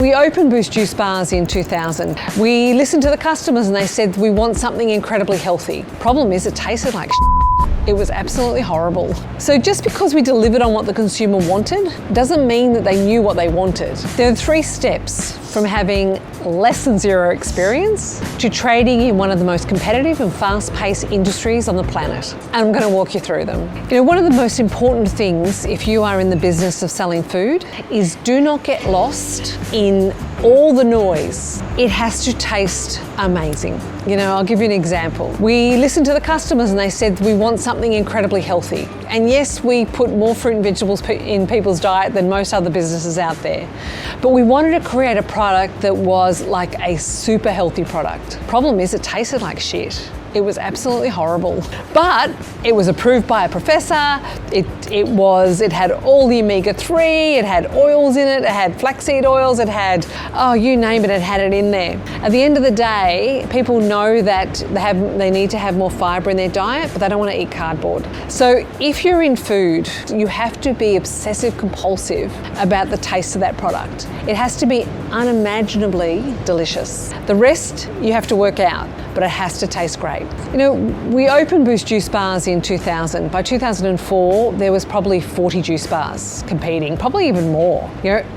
We opened Boost Juice Bars in 2000. We listened to the customers and they said, we want something incredibly healthy. Problem is, it tasted like It was absolutely horrible. So just because we delivered on what the consumer wanted doesn't mean that they knew what they wanted. There are 3 steps from having less than zero experience to trading in one of the most competitive and fast-paced industries on the planet. And I'm going to walk you through them. One of the most important things if you are in the business of selling food is do not get lost in all the noise. It has to taste amazing. I'll give you an example. We listened to the customers and they said, we want something incredibly healthy. And yes, we put more fruit and vegetables in people's diet than most other businesses out there. But we wanted to create a product that was like a super healthy product. Problem is, it tasted like shit. It was absolutely horrible. But it was approved by a professor. It had all the omega-3, it had oils in it had flaxseed oils, it had, you name it had it in there. At the end of the day, people know that they need to have more fiber in their diet, but they don't want to eat cardboard. So if you're in food, you have to be obsessive compulsive about the taste of that product. It has to be unimaginably delicious. The rest you have to work out, but it has to taste great. We opened Boost Juice Bars in 2000. By 2004, there was probably 40 juice bars competing, probably even more.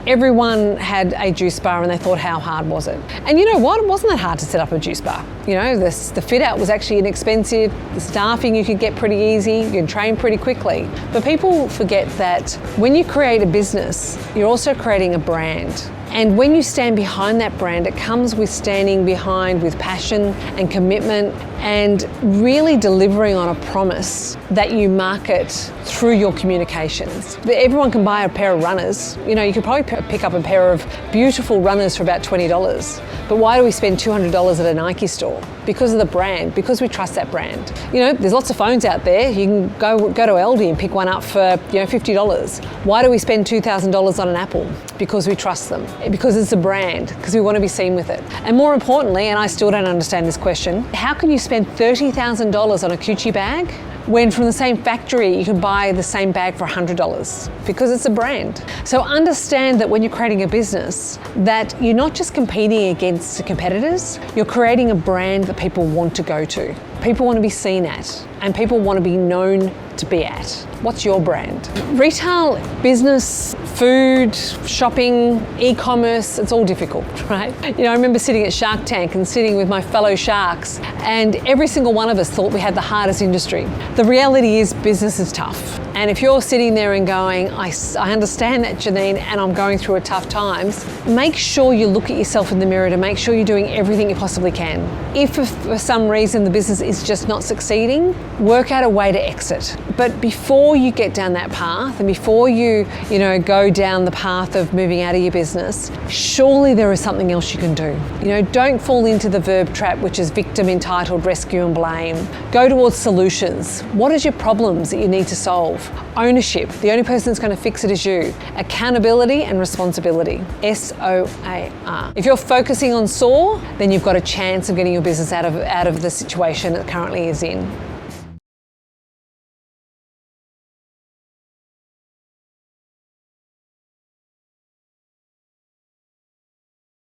Everyone had a juice bar and they thought, how hard was it? And you know what? It wasn't that hard to set up a juice bar. The fit out was actually inexpensive. The staffing you could get pretty easy. You can train pretty quickly. But people forget that when you create a business, you're also creating a brand. And when you stand behind that brand, it comes with standing behind with passion and commitment and really delivering on a promise that you market through your communications. Everyone can buy a pair of runners. You could probably pick up a pair of beautiful runners for about $20. But why do we spend $200 at a Nike store? Because of the brand, because we trust that brand. There's lots of phones out there. You can go to Aldi and pick one up for $50. Why do we spend $2,000 on an Apple? Because we trust them. Because it's a brand, because we want to be seen with it. And more importantly, and I still don't understand this question, how can you spend $30,000 on a Gucci bag when from the same factory you can buy the same bag for $100? Because it's a brand. So understand that when you're creating a business, that you're not just competing against competitors, you're creating a brand that people want to go to. People want to be seen at, and people want to be known to be at. What's your brand? Retail, business, food, shopping, e-commerce, it's all difficult, right? I remember sitting at Shark Tank and sitting with my fellow sharks, and every single one of us thought we had the hardest industry. The reality is business is tough. And if you're sitting there and going, I understand that, Janine, and I'm going through a tough times, make sure you look at yourself in the mirror to make sure you're doing everything you possibly can. If for some reason the business is just not succeeding, work out a way to exit. But before you get down that path and before you go down the path of moving out of your business, surely there is something else you can do. Don't fall into the verb trap, which is victim, entitled, rescue and blame. Go towards solutions. What is your problems that you need to solve? Ownership. The only person that's going to fix it is you. Accountability and responsibility. SOAR. If you're focusing on soar, then you've got a chance of getting your business out of the situation it currently is in.